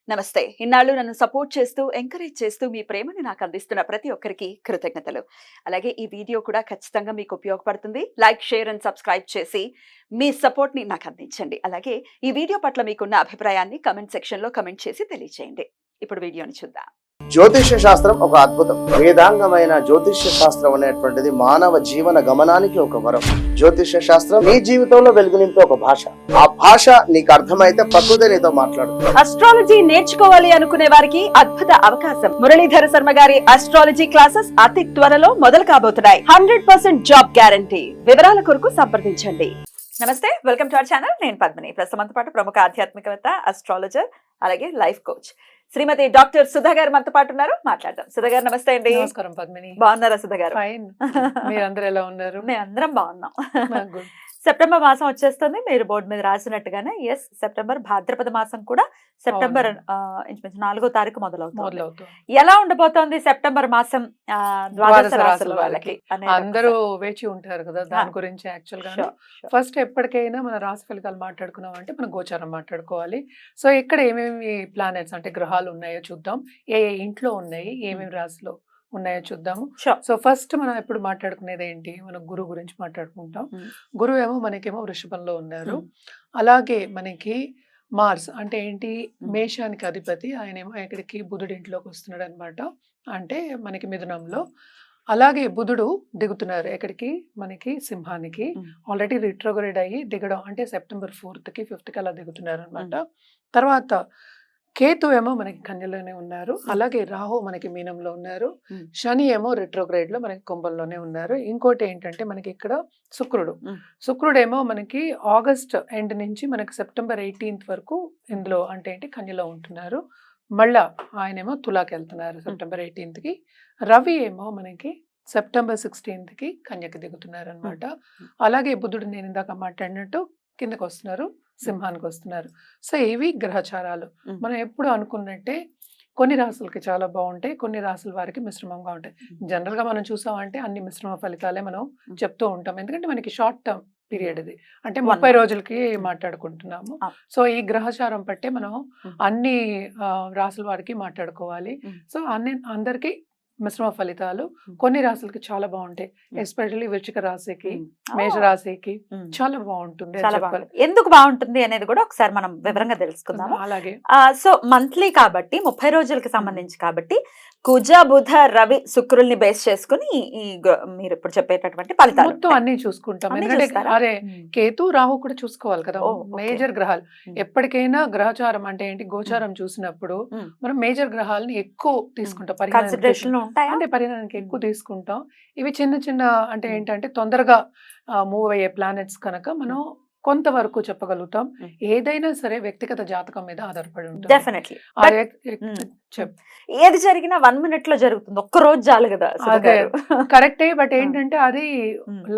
నమస్తే. ఇన్నాళ్ళు నన్ను సపోర్ట్ చేస్తూ, ఎంకరేజ్ చేస్తూ మీ ప్రేమని నాకు అందిస్తున్న ప్రతి ఒక్కరికి కృతజ్ఞతలు. అలాగే ఈ వీడియో కూడా ఖచ్చితంగా మీకు ఉపయోగపడుతుంది. లైక్, షేర్ అండ్ సబ్స్క్రైబ్ చేసి మీ సపోర్ట్‌ని నాకు అందించండి. అలాగే ఈ వీడియో పట్ల మీకున్న అభిప్రాయాన్ని కామెంట్ సెక్షన్‌లో కామెంట్ చేసి తెలియజేయండి. ఇప్పుడు వీడియోని చూద్దాం. జ్యోతిష్య శాస్త్రం ఒక అద్భుతం. వేదాంగమైన జ్యోతిష్య శాస్త్రం అనేటువంటిది మానవ జీవన గమనానికి ఒక వరం. జ్యోతిష్య శాస్త్రం నీ జీవితంలో వెలుగునింపే ఒక భాష. ఆ భాష నీకు అర్థమైతే ప్రకృతి నీతో మాట్లాడుతుంది. అస్ట్రాలజీ నేర్చుకోవాలి అనుకునే వారికి అద్భుత అవకాశం. మురళీధర శర్మ గారి అస్ట్రాలజీ క్లాసెస్ అతి త్వరలో మొదలు కాబోతున్నాయి. 100% జాబ్ గ్యారంటీ. వివరాల కొరకు సంప్రదించండి. నమస్తే, వెల్కమ్ టు అవర్ ఛానల్. నేను పద్మిని. ప్రస్తుతంతో పాటు ప్రముఖ ఆధ్యాత్మికవేత్త, అస్ట్రాలజర్, అలాగే లైఫ్ కోచ్ శ్రీమతి డాక్టర్ సుధా గారు మనతో పాటు ఉన్నారు. మాట్లాడదాం. సుధా గారు నమస్తే అండి. నమస్కారం పద్మిని. బాగున్నారా సుధా గారు? ఫైన్. మీరందరూ ఎలా ఉన్నారు? మేము అందరం బాగున్నాం. గుడ్. సెప్టెంబర్ మాసం వచ్చేస్తుంది. మీరు బోర్డు మీద రాసినట్టుగానే ఎస్, సెప్టెంబర్ భాద్రపద మాసం కూడా సెప్టెంబర్ ఇంచుమించు 4వ తారీఖు మొదలవుతుంది. ఎలా ఉండబోతోంది సెప్టెంబర్ మాసం ద్వాదశ రాశుల వాళ్ళకి? అందరూ వేచి ఉంటారు కదా దాని గురించి. యాక్చువల్ గా ఫస్ట్ ఎప్పటికైనా మన రాశి ఫలితాలు మాట్లాడుకున్నాం అంటే మనం గోచారం మాట్లాడుకోవాలి. సో ఇక్కడ ఏమేమి ప్లానెట్స్ అంటే గ్రహాలు ఉన్నాయో చూద్దాం. ఏ ఇంట్లో ఉన్నాయి, ఏమేమి రాశిలో ఉన్నాయో చూద్దాము. సో ఫస్ట్ మనం ఎప్పుడు మాట్లాడుకునేది ఏంటి, మనం గురువు గురించి మాట్లాడుకుంటాం. గురువు ఏమో మనకేమో వృషభంలో ఉన్నారు. అలాగే మనకి మార్స్ అంటే ఏంటి, మేషానికి అధిపతి. ఆయన ఏమో ఇక్కడికి బుధుడి ఇంట్లోకి వస్తున్నాడు అనమాట, అంటే మనకి మిథునంలో. అలాగే బుధుడు దిగుతున్నారు ఎక్కడికి, మనకి సింహానికి. ఆల్రెడీ రిట్రోగ్రేడ్ అయ్యి దిగడం అంటే సెప్టెంబర్ 4th కి 5th కి అలా దిగుతున్నారు అనమాట. తర్వాత కేతు ఏమో మనకి కన్యలోనే ఉన్నారు. అలాగే రాహు మనకి మీనంలో ఉన్నారు. శని ఏమో రిట్రోగ్రేడ్ లో మనకి కుంభంలోనే ఉన్నారు. ఇంకోటి ఏంటంటే మనకి ఇక్కడ శుక్రుడేమో మనకి ఆగస్ట్ ఎండ్ నుంచి మనకి సెప్టెంబర్ 18th వరకు ఇందులో అంటే ఏంటి కన్యలో ఉంటున్నారు. మళ్ళా ఆయనేమో తులాకి వెళ్తున్నారు సెప్టెంబర్ 18th కి. రవి ఏమో మనకి సెప్టెంబర్ 16th కి కన్యకి దిగుతున్నారు అనమాట. అలాగే బుధుడు నేను ఇందాక మాట్లాడినట్టు కిందకు వస్తున్నారు, సింహానికి వస్తున్నారు. సో ఇవి గ్రహచారాలు. మనం ఎప్పుడు అనుకున్నట్టే కొన్ని రాసులకి చాలా బాగుంటాయి, కొన్ని రాసుల వారికి మిశ్రమంగా ఉంటాయి. జనరల్ గా మనం చూసామంటే అన్ని మిశ్రమ ఫలితాలే మనం చెప్తూ ఉంటాం, ఎందుకంటే మనకి షార్ట్ టర్మ్ పీరియడ్ ఇది, అంటే 30 రోజులకి మాట్లాడుకుంటున్నాము. సో ఈ గ్రహచారం పట్టే మనం అన్ని రాసుల వారికి మాట్లాడుకోవాలి. సో అందరికి మిశ్రమ ఫలితాలు కొన్ని రాశులకి చాలా బాగుంటాయి. ఎస్పెషల్లీ వృశ్చిక రాశికి, మేష రాశికి చాలా బాగుంటుంది. ఎందుకు బాగుంటుంది అనేది కూడా ఒకసారి మనం వివరంగా తెలుసుకుందాం. అలాగే సో మంత్లీ కాబట్టి 30 రోజులకి సంబంధించి కాబట్టి కుజ, బుధ, రవి, శుక్రుల్ని బేస్ చేసుకుని మీరు ఇప్పుడు చెప్పేటటువంటి ఫలితాలు మొత్తం అన్ని చూసుకుంటాం. ఎందుకంటే అరే కేతు, రాహు కూడా చూసుకోవాలి కదా, మేజర్ గ్రహాలు. ఎప్పటికైనా గ్రహచారం అంటే ఏంటి, గోచారం చూసినప్పుడు మనం మేజర్ గ్రహాలని ఎక్కువ తీసుకుంటాం, అంటే పరిగణనకి ఎక్కువ తీసుకుంటాం. ఇవి చిన్న చిన్న అంటే ఏంటంటే తొందరగా మూవ్ అయ్యే ప్లానెట్స్ కనుక మనం కొంతవరకు చెప్పగలుగుతాం. ఏదైనా సరే వ్యక్తిగత జాతకం మీద ఆధారపడి ఉంటుంది. డెఫినెట్లీ ఏది జరిగినా 1 minute లో జరుగుతుంది, ఒక్క రోజు చాలు కదా. అదే కరెక్టే. బట్ ఏంటంటే అది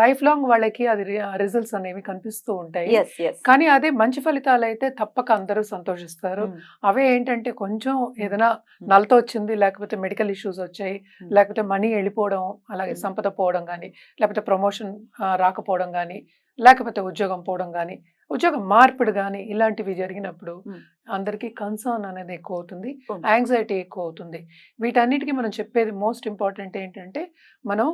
లైఫ్ లాంగ్ వాళ్ళకి అది రిజల్ట్స్ అనేవి కనిపిస్తూ ఉంటాయి. కానీ అదే మంచి ఫలితాలు అయితే తప్పక అందరూ సంతోషిస్తారు. అవే ఏంటంటే కొంచెం ఏదైనా నలతో వచ్చింది, లేకపోతే మెడికల్ ఇష్యూస్ వచ్చాయి, లేకపోతే మనీ వెళ్ళిపోవడం, అలాగే సంపద పోవడం కానీ, లేకపోతే ప్రమోషన్ రాకపోవడం కానీ, లేకపోతే ఉద్యోగం పోవడం కానీ, ఉద్యోగం మార్పిడి కానీ, ఇలాంటివి జరిగినప్పుడు అందరికీ కన్సర్న్ అనేది ఎక్కువ అవుతుంది, యాంగ్జైటీ ఎక్కువ అవుతుంది. వీటన్నిటికీ మనం చెప్పేది మోస్ట్ ఇంపార్టెంట్ ఏంటంటే మనం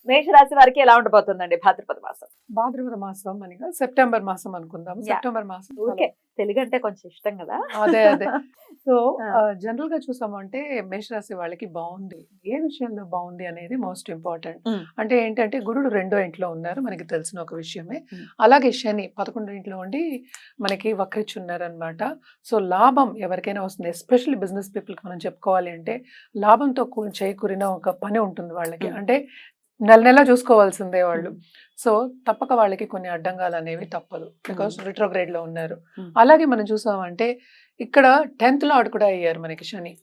మేషరాశి వారికి ఎలా ఉండబోతుందండి భాద్రపద మాసం? భాద్రపద మాసం అని సెప్టెంబర్ మాసం అనుకుందాం. సెప్టెంబర్ మాసం తెలుగు అంటే కొంచెం ఇష్టం కదా. అదే సో జనరల్ గా చూసామంటే మేషరాశి వాళ్ళకి బాగుంది. ఏ విషయంలో బాగుంది అనేది మోస్ట్ ఇంపార్టెంట్. అంటే ఏంటంటే గురుడు 2వ ఇంట్లో ఉన్నారు, మనకి తెలిసిన ఒక విషయమే. అలాగే శని 11వ ఇంట్లో ఉండి మనకి వక్రిచున్నారు అనమాట. సో లాభం ఎవరికైనా వస్తుంది, ఎస్పెషల్లీ బిజినెస్ పీపుల్కి మనం చెప్పుకోవాలి అంటే లాభంతో చేకూరిన ఒక పని ఉంటుంది వాళ్ళకి. అంటే నెల చూసుకోవాల్సిందే వాళ్ళు. సో తప్పక వాళ్ళకి కొన్ని అడ్డంగాలు అనేవి తప్పదు, బికాస్ రిట్రోగ్రేడ్ లో ఉన్నారు. అలాగే మనం చూసామంటే ఇక్కడ 10th లార్డ్ కూడా అయ్యారు మనకి శని.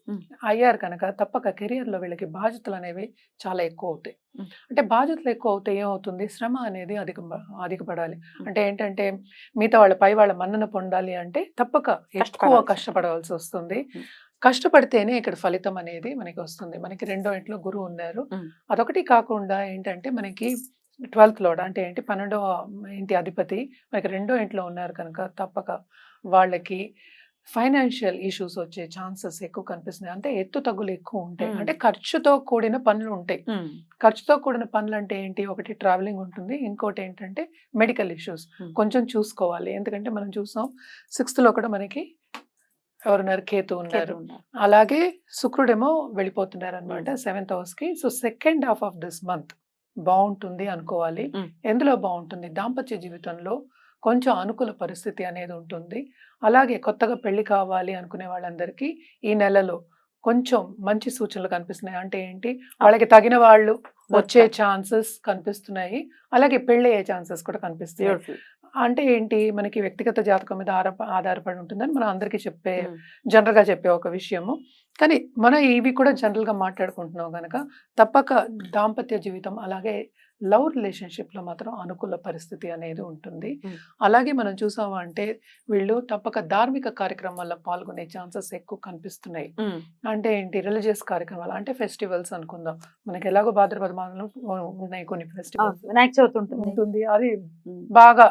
అయ్యారు కనుక తప్పక కెరియర్ లో వీళ్ళకి బాధ్యతలు అనేవి చాలా ఎక్కువ అవుతాయి. అంటే బాధ్యతలు ఎక్కువ అవుతే ఏమవుతుంది, శ్రమ అనేది అధికపడాలి. అంటే ఏంటంటే మిగతా వాళ్ళ పై వాళ్ళ మన్నన పొందాలి అంటే తప్పక ఎక్కువ కష్టపడవలసి వస్తుంది. కష్టపడితేనే ఇక్కడ ఫలితం అనేది మనకి వస్తుంది. మనకి 2వ ఇంట్లో గురువు ఉన్నారు. అదొకటి కాకుండా ఏంటంటే మనకి 12th లార్డ్ అంటే ఏంటి 12వ ఇంటి అధిపతి మనకి 2వ ఇంట్లో ఉన్నారు కనుక తప్పక వాళ్ళకి ఫైనాన్షియల్ ఇష్యూస్ వచ్చే ఛాన్సెస్ ఎక్కువ కనిపిస్తున్నాయి. అంటే ఎత్తు తగ్గులు ఎక్కువ ఉంటాయి. Hmm. అంటే ఖర్చుతో కూడిన పనులు ఉంటాయి. ఖర్చుతో కూడిన పనులు అంటే ఏంటి? ఒకటి ట్రావెలింగ్ ఉంటుంది, ఇంకోటి ఏంటంటే మెడికల్ ఇష్యూస్ కొంచెం చూసుకోవాలి. ఎందుకంటే మనం చూసాం 6th లో కూడా మనకి ఎవరున్నారు? కేతు ఉన్నారు. అలాగే శుక్రుడేమో వెళ్ళిపోతున్నారు అనమాట 7th హౌస్కి. So second half of this month బాగుంటుంది అనుకోవాలి. ఎందులో బాగుంటుంది? దాంపత్య జీవితంలో కొంచెం అనుకూల పరిస్థితి అనేది ఉంటుంది. అలాగే కొత్తగా పెళ్లి కావాలి అనుకునే వాళ్ళందరికీ ఈ నెలలో కొంచెం మంచి సూచనలు కనిపిస్తున్నాయి. అంటే ఏంటి? వాళ్ళకి తగిన వాళ్ళు వచ్చే ఛాన్సెస్ కనిపిస్తున్నాయి. అలాగే పెళ్లి అయ్యే ఛాన్సెస్ కూడా కనిపిస్తున్నాయి. అంటే ఏంటి? మనకి వ్యక్తిగత జాతకం మీద ఆధారపడి ఉంటుందని మనం అందరికీ జనరల్ గా చెప్పే ఒక విషయము. కానీ మనం ఇవి కూడా జనరల్ గా మాట్లాడుకుంటున్నాం కనుక తప్పక దాంపత్య జీవితం అలాగే లవ్ రిలేషన్షిప్ లో మాత్రం అనుకూల పరిస్థితి అనేది ఉంటుంది. అలాగే మనం చూసాము అంటే వీళ్ళు తప్పక ధార్మిక కార్యక్రమాల్లో పాల్గొనే ఛాన్సెస్ ఎక్కువ కనిపిస్తున్నాయి. అంటే ఏంటి? రిలీజియస్ కార్యక్రమాలు అంటే ఫెస్టివల్స్ అనుకుందాం. మనకి ఎలాగో భాద్రపద మాసంలో ఉన్నాయి కొన్ని ఫెస్టివల్స్, వినాయక చవితి ఉంటుంది. అది బాగా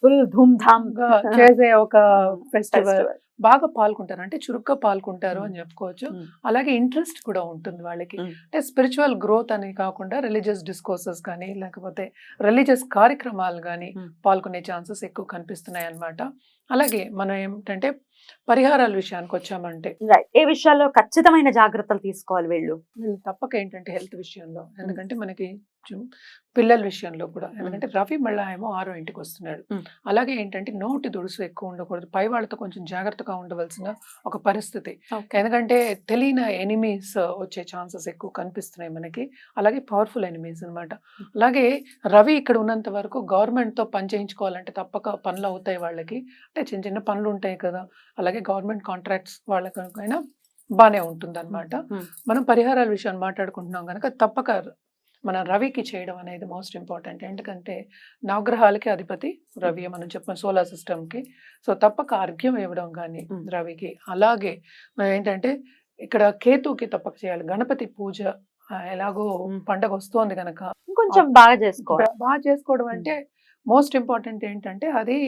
ఫుల్ ధూమ్ ధామ్ గా చేసే ఒక ఫెస్టివల్. బాగా పాల్గొంటారు, అంటే చురుగ్గా పాల్గొంటారు అని చెప్పుకోవచ్చు. అలాగే ఇంట్రెస్ట్ కూడా ఉంటుంది వాళ్ళకి. అంటే స్పిరిచువల్ గ్రోత్ అని కాకుండా రిలీజియస్ డిస్కోర్సెస్ కానీ లేకపోతే రిలీజియస్ కార్యక్రమాలు కానీ పాల్గొనే ఛాన్సెస్ ఎక్కువ కనిపిస్తున్నాయి అన్నమాట. అలాగే మనం ఏమిటంటే పరిహారాల విషయానికి వచ్చామంటే ఏ విషయాల్లో ఖచ్చితమైన జాగ్రత్తలు తీసుకోవాలి వీళ్ళు తప్పక ఏంటంటే హెల్త్ విషయంలో. ఎందుకంటే మనకి పిల్లల విషయంలో కూడా, ఎందుకంటే రవి మళ్ళా ఏమో 6వ ఇంటికి వస్తున్నాడు. అలాగే ఏంటంటే నోటి దుడుసు ఎక్కువ ఉండకూడదు, పై వాళ్ళతో కొంచెం జాగ్రత్తగా ఉండవలసిన ఒక పరిస్థితి. ఎందుకంటే తెలియని ఎనిమీస్ వచ్చే ఛాన్సెస్ ఎక్కువ కనిపిస్తున్నాయి మనకి. అలాగే పవర్ఫుల్ ఎనిమీస్ అన్నమాట. అలాగే రవి ఇక్కడ ఉన్నంత వరకు గవర్నమెంట్ తో పని చేయించుకోవాలంటే తప్పక పనులు అవుతాయి వాళ్ళకి. అంటే చిన్న చిన్న పనులు ఉంటాయి కదా, అలాగే గవర్నమెంట్ కాంట్రాక్ట్స్ వాళ్ళకైనా బాగానే ఉంటుంది అనమాట. మనం పరిహారాల విషయాన్ని మాట్లాడుకుంటున్నాం కనుక తప్పక మన రవికి చేయడం అనేది మోస్ట్ ఇంపార్టెంట్. ఎందుకంటే నవగ్రహాలకి అధిపతి రవి మనం చెప్పిన సోలార్ సిస్టమ్కి. సో తప్పక అర్ఘ్యం ఇవ్వడం కానీ రవికి. అలాగే మనం ఏంటంటే ఇక్కడ కేతుకి తప్పక చేయాలి. గణపతి పూజ ఎలాగో పండగ వస్తోంది కనుక కొంచెం బాగా చేసుకోవడం అంటే మోస్ట్ ఇంపార్టెంట్ ఏంటంటే అది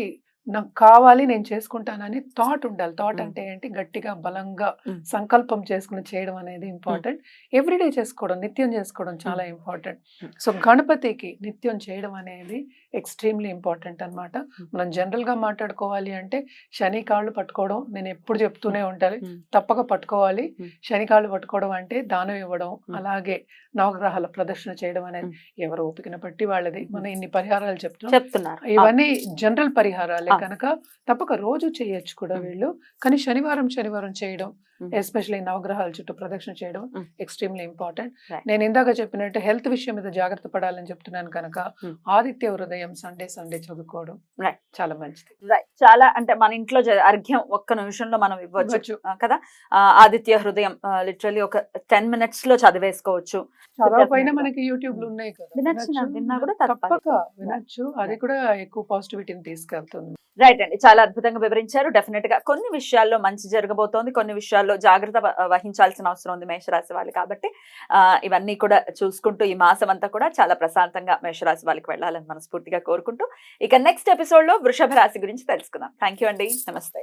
నాకు కావాలి, నేను చేసుకుంటానని థాట్ ఉండాలి. థాట్ అంటే ఏంటి? గట్టిగా బలంగా సంకల్పం చేసుకుని చేయడం అనేది ఇంపార్టెంట్. ఎవ్రీడే చేసుకోవడం, నిత్యం చేసుకోవడం చాలా ఇంపార్టెంట్. సో గణపతికి నిత్యం చేయడం అనేది ఎక్స్ట్రీమ్లీ ఇంపార్టెంట్ అన్నమాట. మనం జనరల్ గా మాట్లాడుకోవాలి అంటే శని కాళ్ళు పట్టుకోవడం నేను ఎప్పుడు చెప్తూనే ఉంటాను, తప్పక పట్టుకోవాలి. శని కాళ్ళు పట్టుకోవడం అంటే దానం ఇవ్వడం, అలాగే నవగ్రహాల ప్రదర్శన చేయడం అనేది ఎవరు ఓపికను బట్టి వాళ్ళది. మనం ఇన్ని పరిహారాలు చెప్తున్నారు, ఇవన్నీ జనరల్ పరిహారాలే కనుక తప్పక రోజు చేయొచ్చు కూడా వీళ్ళు. కానీ శనివారం చేయడం, ఎస్పెషల్లీ నవగ్రహాల చుట్టూ ప్రదక్షిణ చేయడం ఎక్స్ట్రీమ్లీ ఇంపార్టెంట్. నేను ఇందాక చెప్పినట్టు హెల్త్ విషయం మీద జాగ్రత్త పడాలని చెప్తున్నాను కనుక ఆదిత్య హృదయం సండే చదువుకోవడం చాలా మంచిది. చాలా అంటే మన ఇంట్లో అర్ఘ్యం ఒక్క నిమిషంలో మనం ఇవ్వచ్చు కదా. ఆదిత్య హృదయం లిటరల్లీ ఒక 10 minutes లో చదివేసుకోవచ్చు. చదవకపోయినా మనకి యూట్యూబ్ లో ఉన్నాయి కదా, తప్పక వినొచ్చు. అది కూడా ఎక్కువ పాజిటివిటీని తీసుకెళ్తుంది. రైట్ అండి, చాలా అద్భుతంగా వివరించారు. డెఫినెట్ గా కొన్ని విషయాల్లో మంచి జరగబోతోంది, కొన్ని విషయాల్లో జాగ్రత్త వహించాల్సిన అవసరం ఉంది మేషరాశి వాళ్ళు. కాబట్టి ఇవన్నీ కూడా చూసుకుంటూ ఈ మాసం అంతా కూడా చాలా ప్రశాంతంగా మేషరాశి వాళ్ళకి వెళ్ళాలని మనస్ఫూర్తిగా కోరుకుంటూ ఇక నెక్స్ట్ ఎపిసోడ్ లో వృషభ రాశి గురించి తెలుసుకుందాం. థ్యాంక్ యూ అండి, నమస్తే.